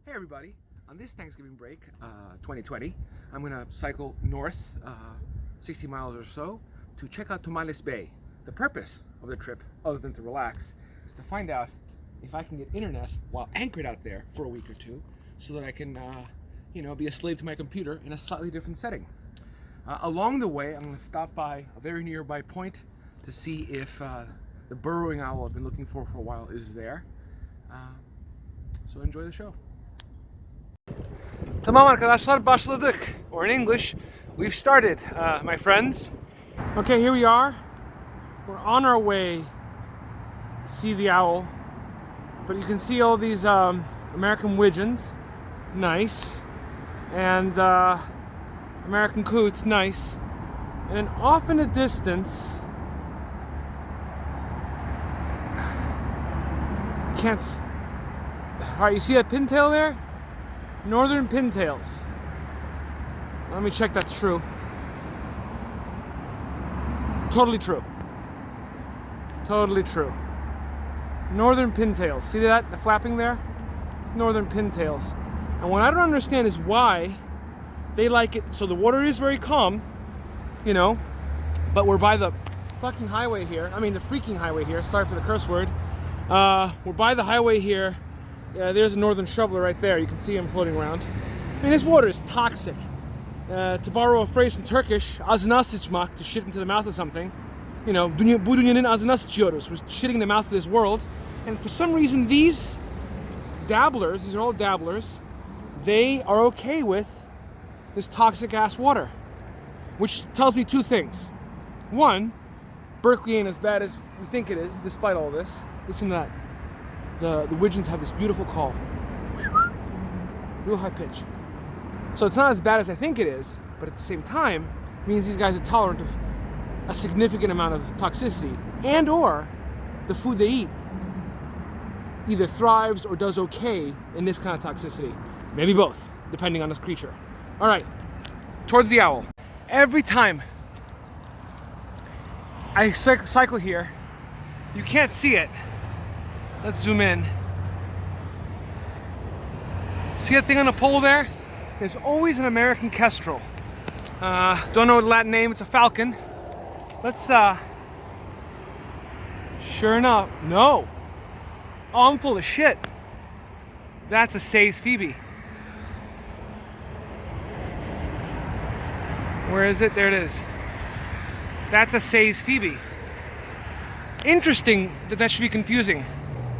Hey everybody, on this Thanksgiving break, 2020, I'm going to cycle north 60 miles or so to check out Tomales Bay. The purpose of the trip, other than to relax, is to find out if I can get internet while anchored out there for a week or two so that I can, be a slave to my computer in a slightly different setting. Along the way, I'm going to stop by a very nearby point to see if the burrowing owl I've been looking for a while is there. So enjoy the show. Tamam arkadaşlar, başladık. Or in English, we've started, my friends. Okay, here we are. We're on our way to see the owl. But you can see all these American widgeons. Nice. And American coots. Nice. And then off in the distance, alright, you see that pintail there? Northern pintails. Let me check that's true. Totally true. Totally true. Northern pintails. See that? The flapping there? It's northern pintails. And what I don't understand is why they like it. So the water is very calm, but we're by the fucking highway here. I mean, the freaking highway here. Sorry for the curse word. We're by the highway here. There's a northern shoveler right there. You can see him floating around. I mean, this water is toxic. To borrow a phrase from Turkish, ağzına sıçmak, to shit into the mouth of something. Bu dünyanın ağzına sıçıyoruz. We're shitting in the mouth of this world. And for some reason, these dabblers, these are all dabblers, they are okay with this toxic ass water. Which tells me two things. One, Berkeley ain't as bad as we think it is, despite all this. Listen to that. The widgeons have this beautiful call. Real high pitch. So it's not as bad as I think it is, but at the same time, it means these guys are tolerant of a significant amount of toxicity, and or the food they eat either thrives or does okay in this kind of toxicity. Maybe both, depending on this creature. All right, towards the owl. Every time I cycle here, you can't see it. Let's zoom in. See that thing on the pole there? There's always an American kestrel. Don't know the Latin name, it's a falcon. Let's, sure enough, no. Oh, I'm full of shit. That's a Say's Phoebe. Where is it? There it is. That's a Say's Phoebe. Interesting that should be confusing.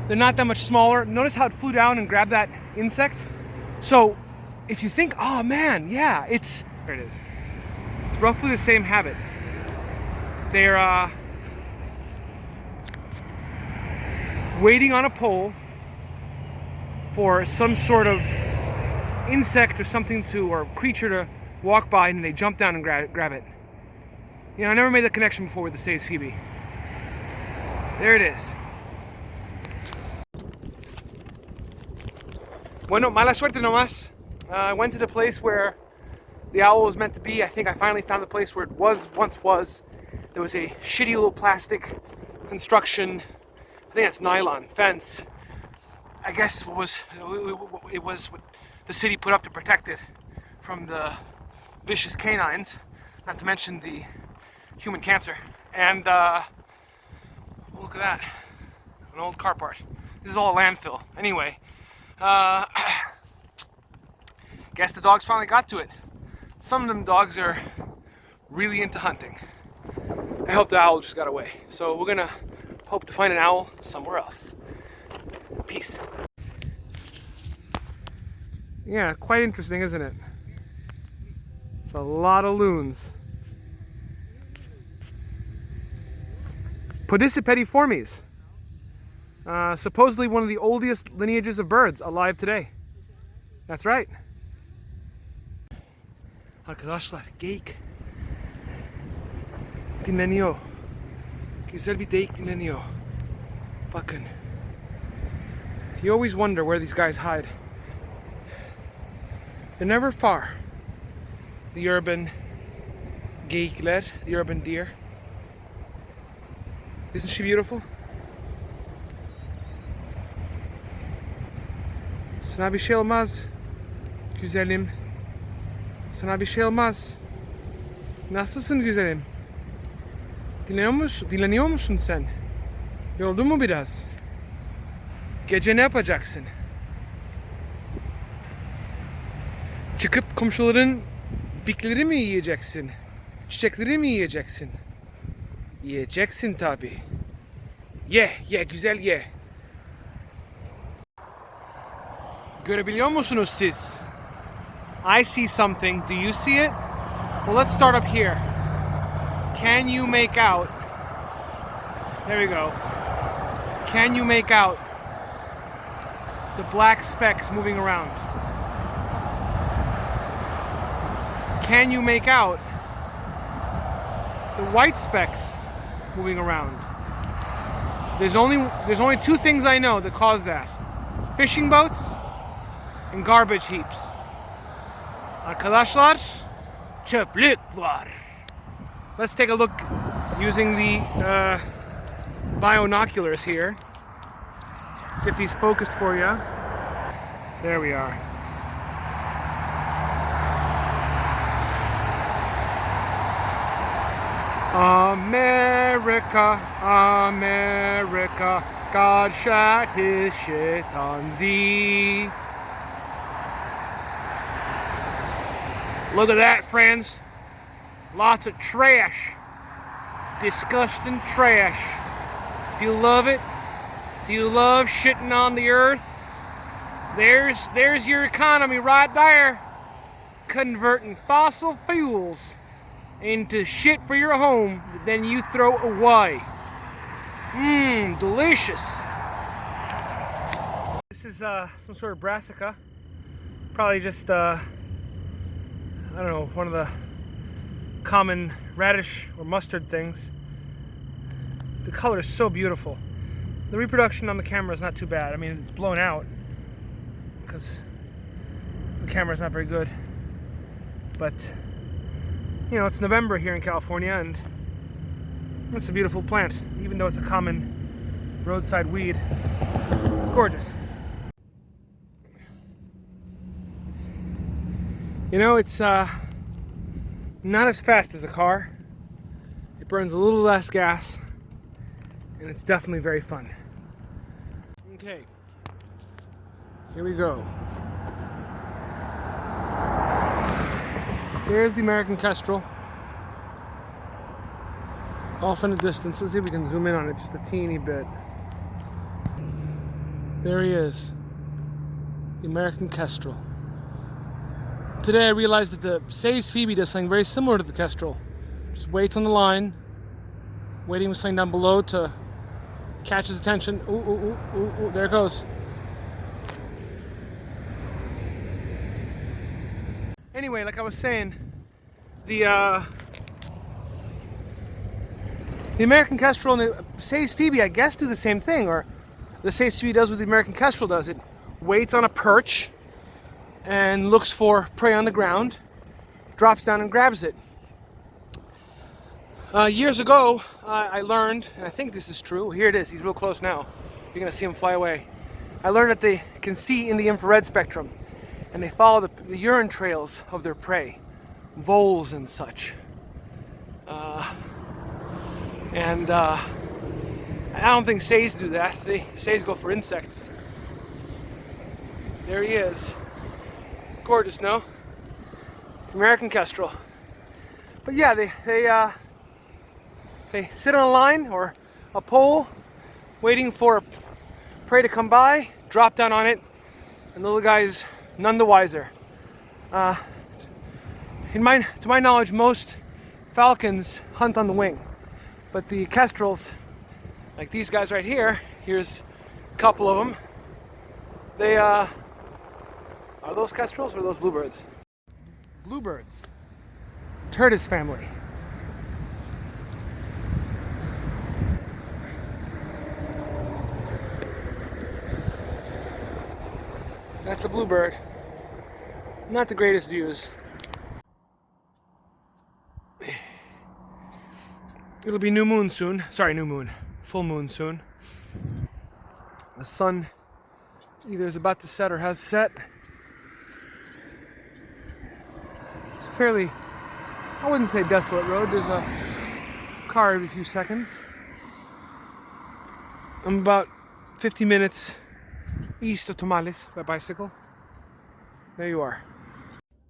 They're not that much smaller. Notice how it flew down and grabbed that insect? So, if you think, oh man, yeah, there it is. It's roughly the same habit. They're waiting on a pole for some sort of insect or something or creature to walk by, and they jump down and grab it. I never made the connection before with the Say's Phoebe. There it is. Bueno, mala suerte nomás. I went to the place where the owl was meant to be. I think I finally found the place where it once was. There was a shitty little plastic construction, I think that's nylon, fence. I guess it was what the city put up to protect it from the vicious canines, not to mention the human cancer. And look at that, an old car part. This is all a landfill. Anyway, guess the dogs finally got to it. Some of them dogs are really into hunting. I hope the owl just got away. So we're gonna hope to find an owl somewhere else. Peace. Yeah, quite interesting, isn't it? It's a lot of loons. Podicipediformes. Supposedly one of the oldest lineages of birds alive today. That's right. Arkadaşlar, geyik dinleniyor. Güzel bir geyik dinleniyor. Bakın. You always wonder where these guys hide. They're never far. The urban geyikler, the urban deer. Isn't she beautiful? Sana bir şey olmaz. Güzelim. Sana bir şey olmaz. Nasılsın güzelim? Dinleniyor musun sen? Yoruldun mu biraz? Gece ne yapacaksın? Çıkıp komşuların bikleri mi yiyeceksin? Çiçekleri mi yiyeceksin? Yiyeceksin tabi. Ye güzel ye. Görebiliyor musunuz siz? I see something. Do you see it? Well, let's start up here. Can you make out? There we go. Can you make out the black specks moving around? Can you make out the white specks moving around? There's only two things I know that cause that. Fishing boats and garbage heaps. Arkadaşlar, çöplük var. Let's take a look using the binoculars here. Get these focused for you. There we are. America, America, God shat his shit on thee. Look at that, friends. Lots of trash. Disgusting trash. Do you love it? Do you love shitting on the earth? There's your economy right there. Converting fossil fuels into shit for your home that then you throw away. Mmm, delicious. This is some sort of brassica. Probably just I don't know, one of the common radish or mustard things. The color is so beautiful. The reproduction on the camera is not too bad. I mean, it's blown out because the camera is not very good. But, you know, it's November here in California and it's a beautiful plant. Even though it's a common roadside weed, it's gorgeous. You know, it's not as fast as a car. It burns a little less gas, and it's definitely very fun. Okay, here we go. There's the American kestrel. Off in the distance. Let's see if we can zoom in on it just a teeny bit. There he is, the American kestrel. Today I realized that the Say's Phoebe does something very similar to the kestrel. Just waits on the line, waiting with something down below to catch his attention. Ooh, ooh, ooh, ooh, ooh, there it goes. Anyway, like I was saying, the American kestrel and the Say's Phoebe, I guess, do the same thing, or the Say's Phoebe does what the American kestrel does. It waits on a perch and looks for prey on the ground, drops down and grabs it. Years ago, I learned, and I think this is true, here it is, he's real close now, you're gonna see him fly away. I learned that they can see in the infrared spectrum, and they follow the urine trails of their prey, voles and such. I don't think Says do that. Says go for insects. There he is. Gorgeous, no? American kestrel. But yeah, they sit on a line or a pole, waiting for prey to come by, drop down on it, and the little guy's none the wiser. To my knowledge, most falcons hunt on the wing, but the kestrels, like these guys right here, here's a couple of them. They are those kestrels or are those bluebirds? Bluebirds. Turdus family. That's a bluebird. Not the greatest views. It'll be new moon soon. Sorry, new moon. Full moon soon. The sun Either is about to set or has set. It's a fairly, I wouldn't say desolate road. There's a car every few seconds. I'm about 50 minutes east of Tomales by bicycle. There you are.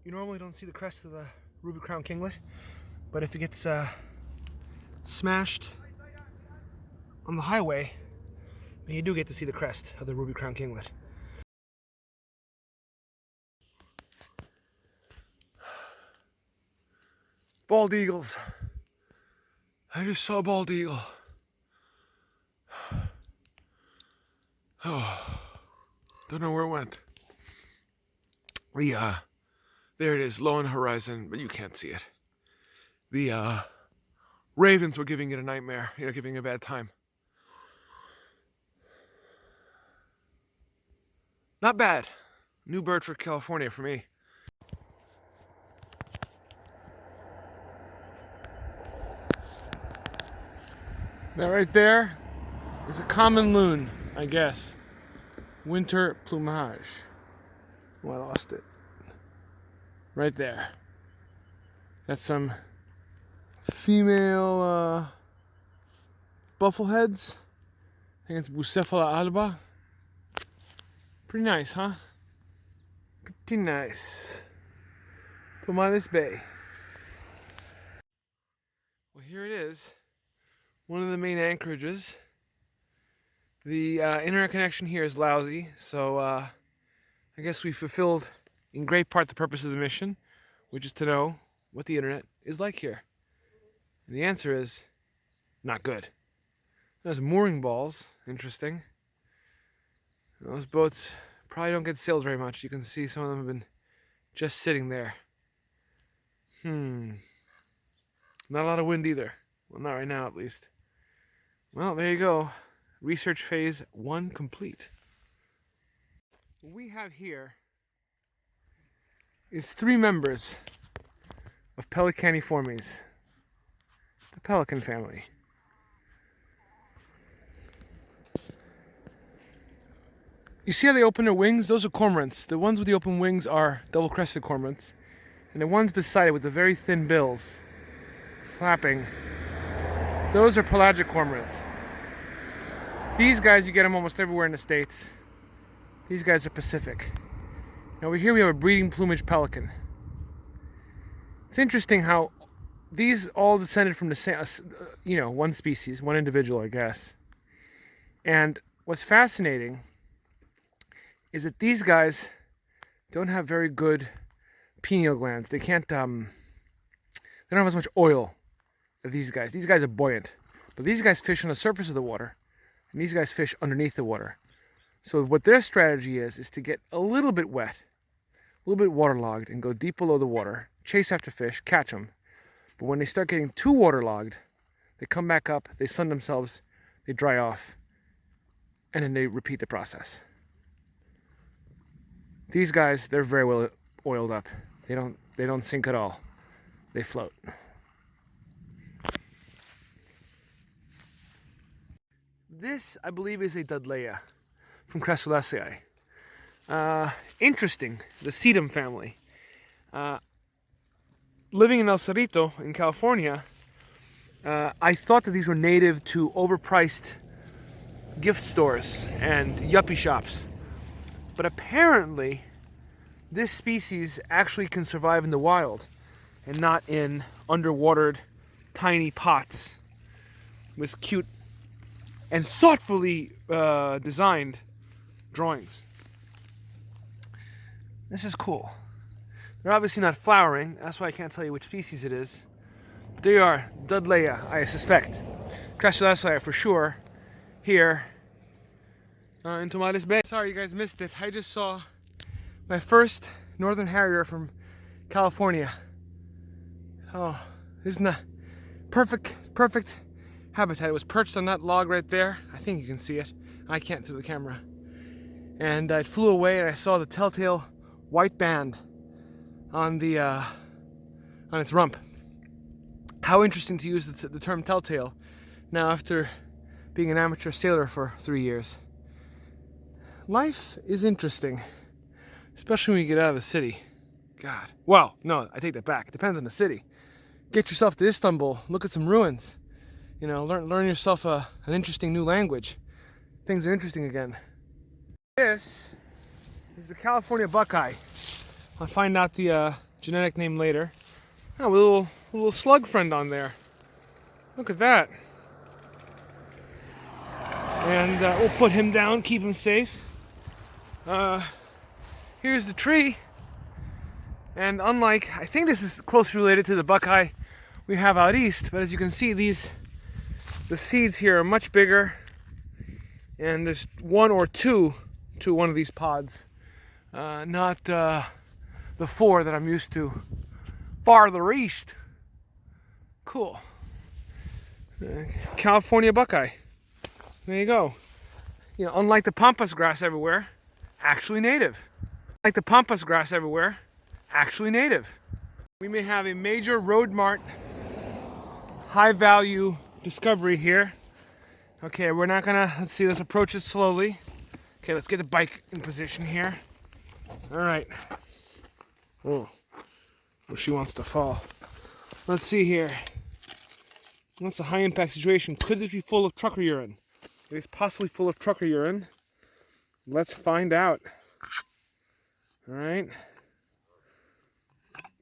You normally don't see the crest of the ruby crown kinglet, but if it gets smashed on the highway, then you do get to see the crest of the ruby crown kinglet. Bald eagles. I just saw a bald eagle. Oh, don't know where it went. There it is, low on the horizon, but you can't see it. The ravens were giving it a nightmare, giving it a bad time. Not bad. New bird for California for me. That right there is a common loon, I guess. Winter plumage. Oh, I lost it. Right there. That's some female buffleheads. I think it's Bucephala alba. Pretty nice, huh? Pretty nice. Tomales Bay. Well, here it is. One of the main anchorages. The internet connection here is lousy, so I guess we fulfilled in great part the purpose of the mission, which is to know what the internet is like here. And the answer is not good. There's mooring balls, interesting. Those boats probably don't get sailed very much. You can see some of them have been just sitting there. Not a lot of wind either. Well, not right now at least. Well, there you go. Research phase 1 complete. What we have here is 3 members of Pelecaniformes, the pelican family. You see how they open their wings? Those are cormorants. The ones with the open wings are double-crested cormorants. And the ones beside it with the very thin bills flapping, those are pelagic cormorants. These guys, you get them almost everywhere in the States. These guys are Pacific. Now over here we have a breeding plumage pelican. It's interesting how these all descended from the same, one species, one individual, I guess. And what's fascinating is that these guys don't have very good pineal glands. They can't, they don't have as much oil as these guys. These guys are buoyant. But these guys fish on the surface of the water, and these guys fish underneath the water. So what their strategy is to get a little bit wet, a little bit waterlogged, and go deep below the water, chase after fish, catch them. But when they start getting too waterlogged, they come back up, they sun themselves, they dry off, and then they repeat the process. These guys, they're very well oiled up. They don't sink at all. They float. This, I believe, is a Dudleya from Crassulaceae. Interesting, the sedum family. Living in El Cerrito in California, I thought that these were native to overpriced gift stores and yuppie shops. But apparently, this species actually can survive in the wild and not in underwatered tiny pots with cute and thoughtfully designed drawings. This is cool. They're obviously not flowering, that's why I can't tell you which species it is. But they are Dudleya, I suspect. Crassulaceae for sure, here in Tomales Bay. Sorry you guys missed it. I just saw my first northern harrier from California. Oh, isn't that perfect habitat. It was perched on that log right there. I think you can see it. I can't through the camera. And it flew away, and I saw the telltale white band on the on its rump. How interesting to use the term telltale now after being an amateur sailor for 3 years. Life is interesting, especially when you get out of the city. God. Well, no, I take that back. It depends on the city. Get yourself to Istanbul, look at some ruins. You know, learn yourself an interesting new language. Things are interesting again. This is the California Buckeye. I'll find out the genetic name later. Oh, a little slug friend on there. Look at that. And we'll put him down, keep him safe. Here's the tree. And unlike, I think this is closely related to the Buckeye we have out east, but as you can see, the seeds here are much bigger. And there's one or two to one of these pods. Not the four that I'm used to farther east. Cool. California Buckeye. There you go. You know, unlike the pampas grass everywhere, actually native. Like the pampas grass everywhere, actually native. We may have a major road mart, high value discovery here. Okay, we're not gonna, let's see, let's approach it slowly. Okay, let's get the bike in position here. All right. Oh, well, she wants to fall. Let's see here. That's a high impact situation. Could this be full of trucker urine? It is possibly full of trucker urine. Let's find out. All right.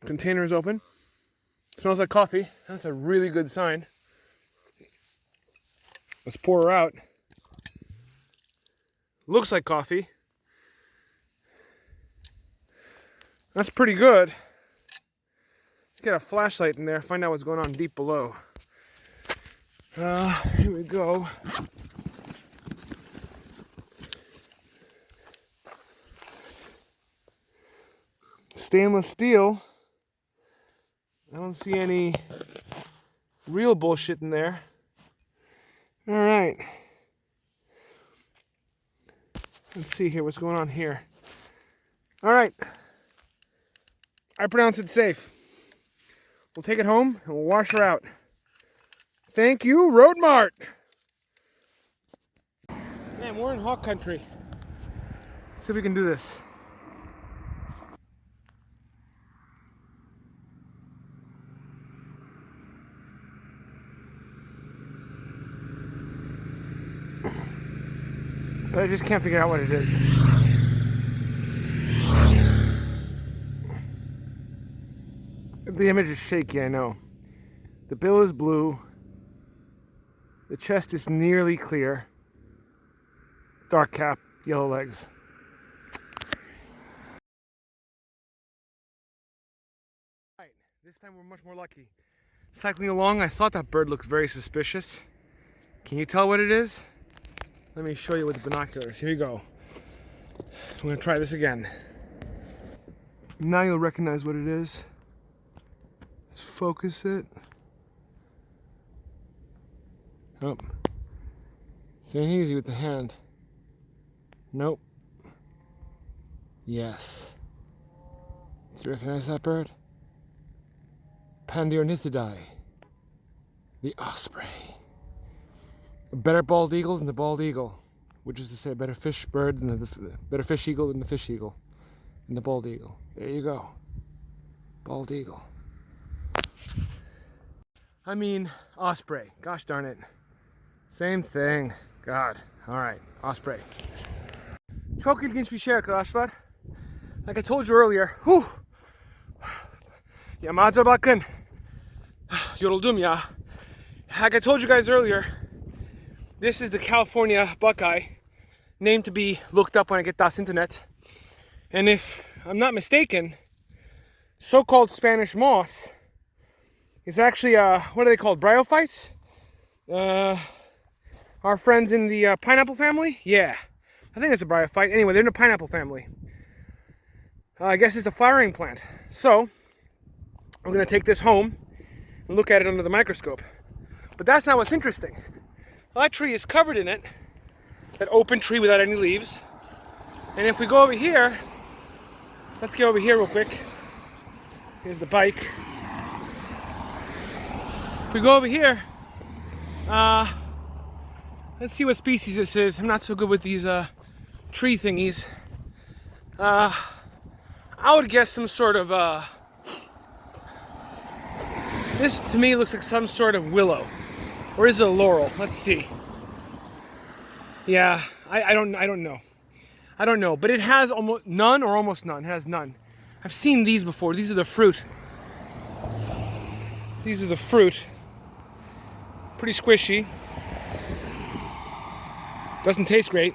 Container is open. Smells like coffee. That's a really good sign. Let's pour her out. Looks like coffee. That's pretty good. Let's get a flashlight in there, find out what's going on deep below. Here we go. Stainless steel. I don't see any real bullshit in there. All right. Let's see here what's going on here. All right. I pronounce it safe. We'll take it home and we'll wash her out. Thank you, Road Mart. Man, we're in hawk country. Let's see if we can do this. But I just can't figure out what it is. The image is shaky, I know. The bill is blue. The chest is nearly clear. Dark cap, yellow legs. Right, this time we're much more lucky. Cycling along, I thought that bird looked very suspicious. Can you tell what it is? Let me show you with the binoculars. Here you go. I'm going to try this again. Now you'll recognize what it is. Let's focus it. Oh. Staying easy with the hand. Nope. Yes. Do you recognize that bird? Pandiornithidae. The osprey. A better bald eagle than the bald eagle, which is to say, a better fish bird than better fish eagle than the fish eagle, and the bald eagle. There you go, bald eagle. I mean, osprey. Gosh darn it, same thing. God. All right, osprey. Çok ilginç bir şey arkadaşlar. Like I told you earlier. Yamaca bakın. Yoruldum ya. Like I told you guys earlier. This is the California Buckeye, named to be looked up when I get das Internet. And if I'm not mistaken, so-called Spanish moss is actually, what are they called, bryophytes? Our friends in the pineapple family? Yeah, I think it's a bryophyte. Anyway, they're in the pineapple family. I guess it's a flowering plant. So, I'm going to take this home and look at it under the microscope. But that's not what's interesting. That tree is covered in it, that open tree without any leaves. And if we go over here, let's get over here real quick. Here's the bike. If we go over here, let's see what species this is. I'm not so good with these tree thingies. I would guess some sort of, this to me looks like some sort of willow. Or is it a laurel? Let's see. Yeah, I don't know. I don't know, but it has almost none or almost none. It has none. I've seen these before. These are the fruit. These are the fruit. Pretty squishy. Doesn't taste great.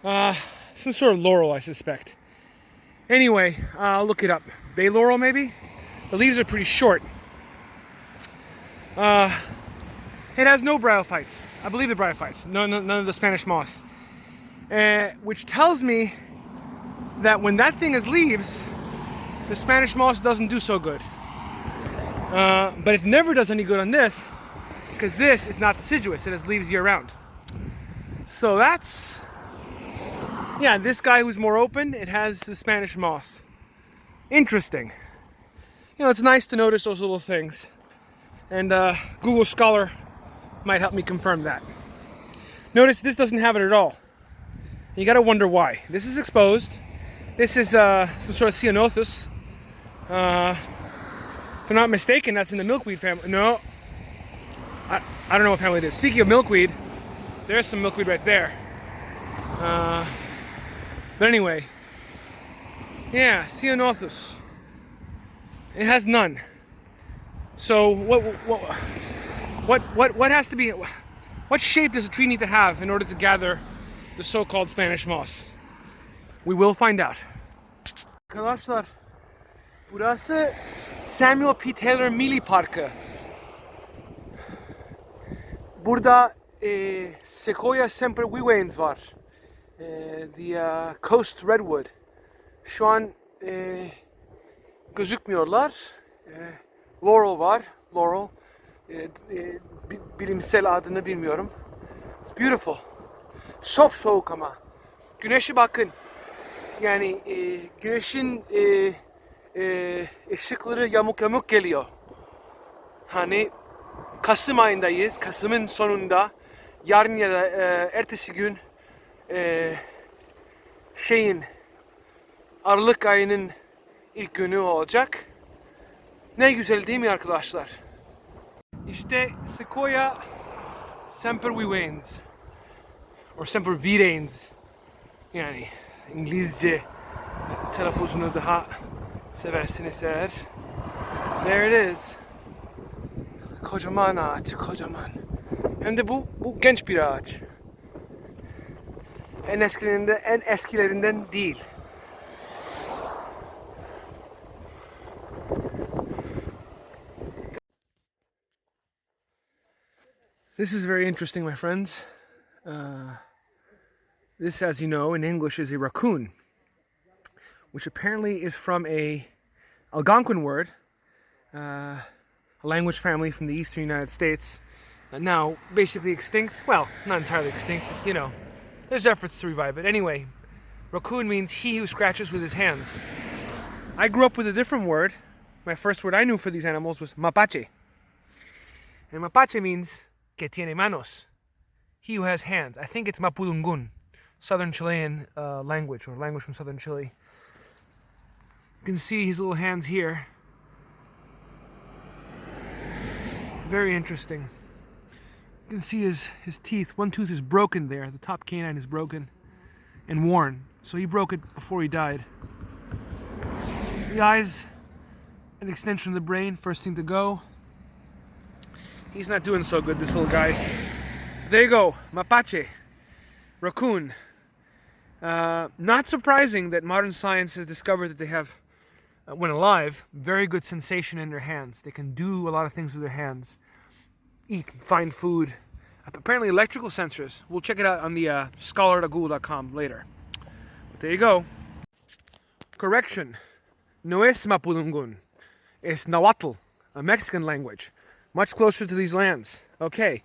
Some sort of laurel, I suspect. Anyway, I'll look it up. Bay laurel, maybe? The leaves are pretty short. It has no bryophytes. I believe the bryophytes. None of the Spanish moss. Which tells me that when that thing has leaves, the Spanish moss doesn't do so good. But it never does any good on this, because this is not deciduous. It has leaves year-round. So that's... yeah, this guy who's more open, it has the Spanish moss. Interesting. You know, it's nice to notice those little things. And Google Scholar might help me confirm that. Notice this doesn't have it at all. You gotta wonder why. This is exposed. This is some sort of Ceanothus. If I'm not mistaken, that's in the milkweed family. No, I don't know what family it is. Speaking of milkweed, there's some milkweed right there. But anyway, yeah, Ceanothus. It has none. So what has to be? What shape does a tree need to have in order to gather the so-called Spanish moss? We will find out. Arkadaşlar, burası Samuel P. Taylor Milli Parkı. Burada Sequoia sempervirens var. The Coast Redwood. Şu an gözükmüyorlar. Laurel var. Laurel. Bilimsel adını bilmiyorum. It's beautiful. Çok soğuk ama. Güneşe bakın. Yani güneşin ışıkları yamuk yamuk geliyor. Hani Kasım ayındayız. Kasım'ın sonunda. Yarın ya da ertesi gün Aralık ayının ilk günü olacak. Ne güzel değil mi arkadaşlar? İşte Sequoia sempervirens. Or sempervirens. Yani İngilizce telaffuzunu daha seversiniz eğer. There it is. Kocaman ağaç, kocaman. Hem de bu genç bir ağaç. En eskilerinden değil. This is very interesting, my friends. This, as you know, in English is a raccoon, which apparently is from a Algonquin word, a language family from the eastern United States, now basically extinct. Well, not entirely extinct, but, you know, there's efforts to revive it. Anyway, raccoon means he who scratches with his hands. I grew up with a different word. My first word I knew for these animals was Mapache. And Mapache means que tiene manos, he who has hands. I think it's Mapudungun, southern Chilean language, or language from southern Chile. You can see his little hands here. Very interesting. You can see his teeth. One tooth is broken there. The top canine is broken and worn. So he broke it before he died. The eyes, an extension of the brain, first thing to go. He's not doing so good, this little guy. There you go, Mapache, raccoon. Not surprising that modern science has discovered that they have, when alive, very good sensation in their hands. They can do a lot of things with their hands. Eat, find food. Apparently electrical sensors. We'll check it out on the scholar.google.com later. But there you go. Correction. No es Mapudungun. Es Nahuatl, a Mexican language. Much closer to these lands. Okay.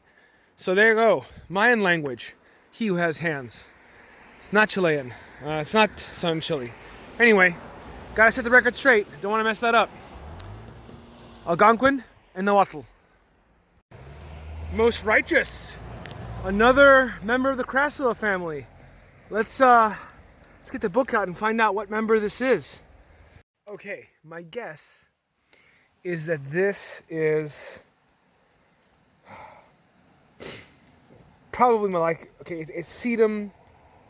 So there you go. Mayan language. He who has hands. It's not Chilean. It's not southern Chile. Anyway, gotta set the record straight. Don't want to mess that up. Algonquin and Nahuatl. Most righteous. Another member of the Crassula family. Let's get the book out and find out what member this is. Okay, my guess is that this is probably it's Sedum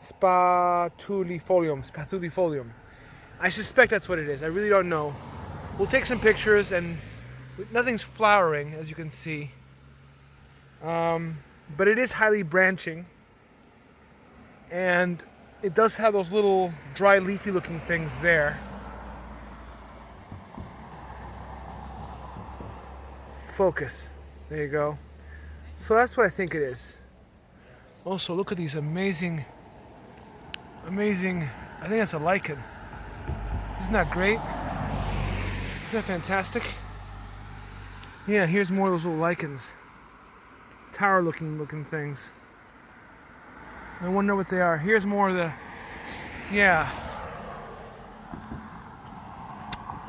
spatulifolium. I suspect that's what it is. I really don't know. We'll take some pictures, and nothing's flowering, as you can see. But it is highly branching, and it does have those little dry leafy looking things there. Focus. There you go. So that's what I think it is. Also, look at these amazing, I think that's a lichen. Isn't that great? Isn't that fantastic? Yeah, here's more of those little lichens. Tower looking things. I wonder what they are. Here's more of the, yeah.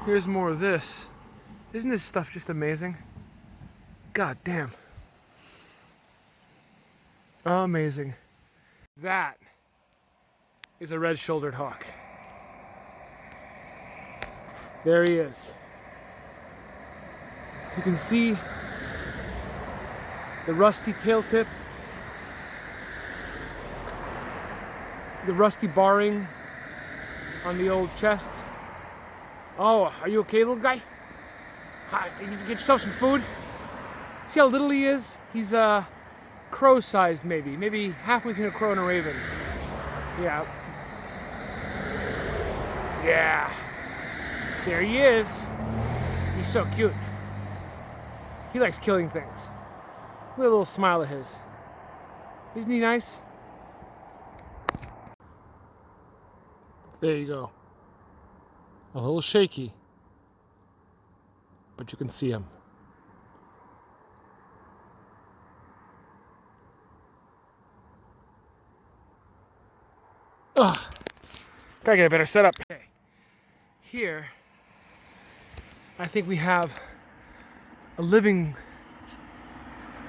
Here's more of this. Isn't this stuff just amazing? God damn. Amazing. That is a red-shouldered hawk. There he is. You can see the rusty tail tip, the rusty barring on the old chest. Oh, are you okay, little guy? Hi, you get yourself some food? See how little he is? He's crow-sized, maybe halfway between a crow and a raven. Yeah. Yeah. There he is. He's so cute. He likes killing things. Look at the little smile of his. Isn't he nice? There you go. A little shaky, but you can see him. Ugh. Gotta get a better setup. Okay. Here, I think we have a living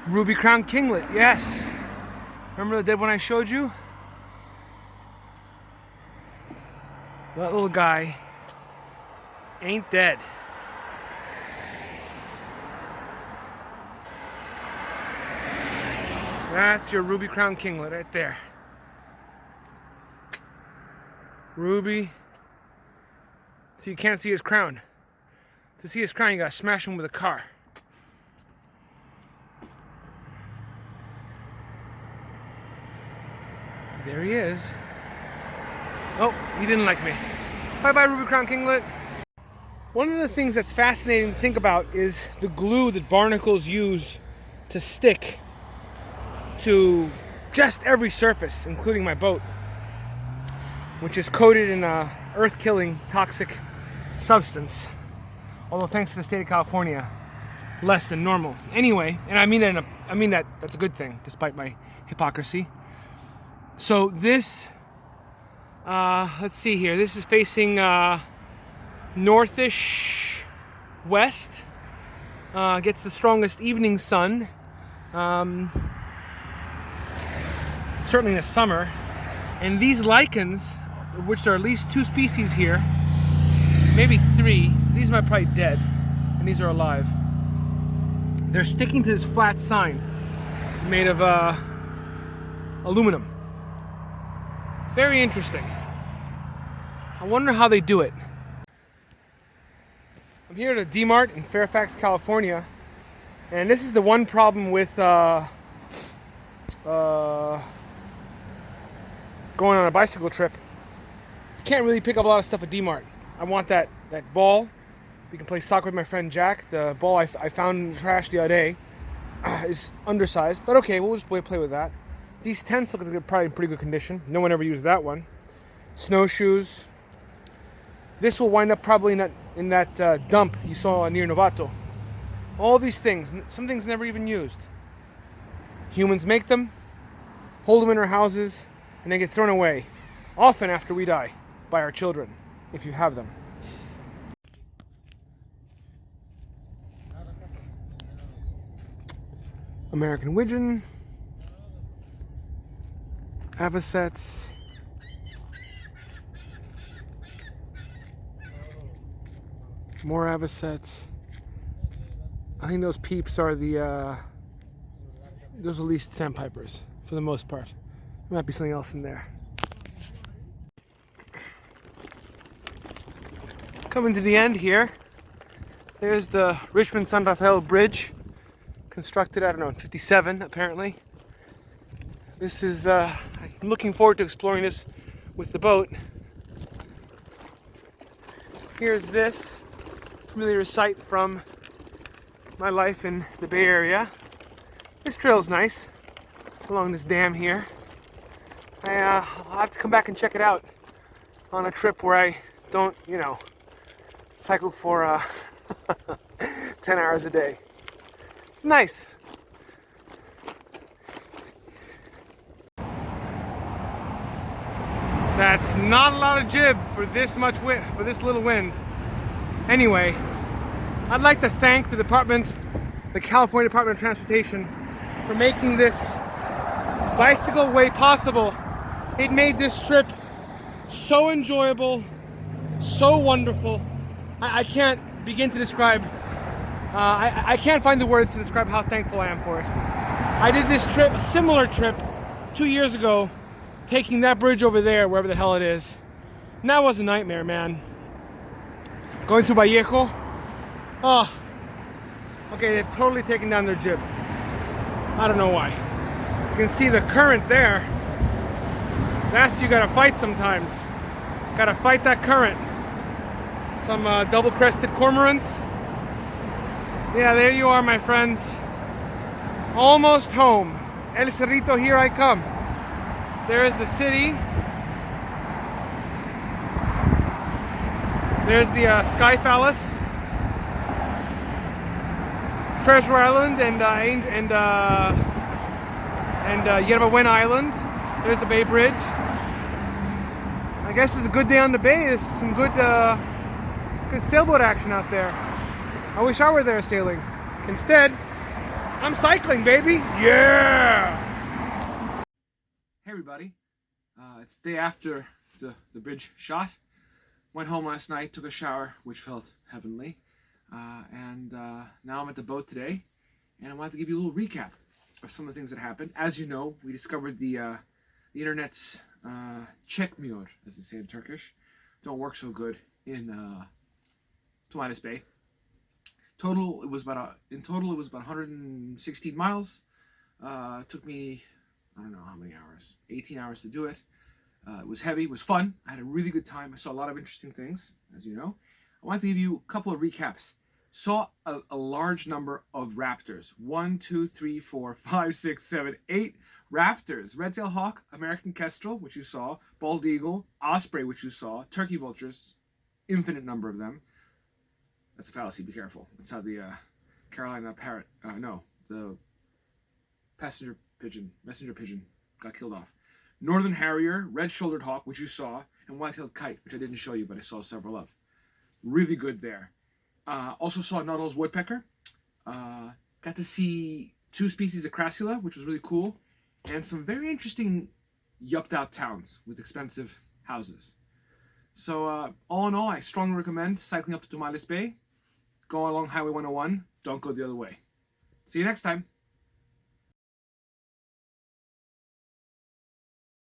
ruby-crowned kinglet. Yes. Remember the dead one I showed you? That little guy ain't dead. That's your ruby-crowned kinglet right there. Ruby. So you can't see his crown. To see his crown, you gotta smash him with a car. There he is. Oh, he didn't like me. Bye-bye, ruby-crowned kinglet. One of the things that's fascinating to think about is the glue that barnacles use to stick to just every surface, including my boat, which is coated in a earth-killing toxic substance. Although thanks to the state of California, less than normal. Anyway, and I mean that that's a good thing, despite my hypocrisy. So this, let's see here. This is facing northish west. Gets the strongest evening sun. Certainly in the summer. And these lichens, of which there are at least 2 species here, maybe 3. These are probably dead, and these are alive. They're sticking to this flat sign made of aluminum. Very interesting. I wonder how they do it. I'm here at a D-Mart in Fairfax, California, and this is the one problem with going on a bicycle trip. You can't really pick up a lot of stuff at D-Mart. I want that ball. We can play soccer with my friend Jack. The ball I found in the trash the other day is undersized, but okay, we'll just play with that. These tents look like they're probably in pretty good condition. No one ever used that one. Snowshoes. This will wind up probably in that dump you saw near Novato. All these things, some things never even used. Humans make them, hold them in our houses, and they get thrown away, often after we die, by our children, if you have them. American widgeon, avocets, More avocets. I think those peeps are the, those are least sandpipers, for the most part. There might be something else in there. Coming to the end here. There's the Richmond-San Rafael Bridge, constructed, I don't know, in 57 apparently. This is, I'm looking forward to exploring this with the boat. Here's this familiar sight from my life in the Bay Area. This trail's nice, along this dam here. I'll have to come back and check it out on a trip where I don't, you know, cycle for 10 hours a day. It's nice. That's not a lot of jib for this much wind, for this little wind. Anyway, I'd like to thank the California Department of Transportation for making this bicycle way possible. It made this trip so enjoyable, so wonderful. I can't begin to describe, I can't find the words to describe how thankful I am for it. I did this trip, a similar trip, 2 years ago, taking that bridge over there, wherever the hell it is. And that was a nightmare, man. Going through Vallejo. Oh, okay, they've totally taken down their jib. I don't know why. You can see the current there. That's you gotta fight sometimes. Gotta fight that current. Some double-crested cormorants. Yeah, there you are, my friends. Almost home. El Cerrito, here I come. There is the city. There's the Sky Palace, Treasure Island, and Yerba Buena Island. There's the Bay Bridge. I guess it's a good day on the bay. There's some good sailboat action out there. I wish I were there sailing. Instead, I'm cycling, baby. Yeah! Hey everybody, it's the day after the bridge shot. Went home last night, took a shower, which felt heavenly. And now I'm at the boat today, and I wanted to give you a little recap of some of the things that happened. As you know, we discovered the internet's çekmiyor, as they say in Turkish. Don't work so good in Tomales Bay. In total, it was about 116 miles. Took me, I don't know how many hours, 18 hours to do it. It was heavy, it was fun. I had a really good time. I saw a lot of interesting things, as you know. I wanted to give you a couple of recaps. Saw a large number of raptors. 1, 2, 3, 4, 5, 6, 7, 8 raptors. Red-tailed hawk, American kestrel, which you saw, bald eagle, osprey, which you saw, turkey vultures, infinite number of them. That's a fallacy, be careful. That's how the Carolina parrot, the messenger pigeon got killed off. Northern harrier, red-shouldered hawk, which you saw, and white-tailed kite, which I didn't show you, but I saw several of. Really good there. Also saw Nuttall's woodpecker. Got to see 2 species of crassula, which was really cool. And some very interesting yupped-out towns with expensive houses. So all in all, I strongly recommend cycling up to Tomales Bay. Go along Highway 101. Don't go the other way. See you next time.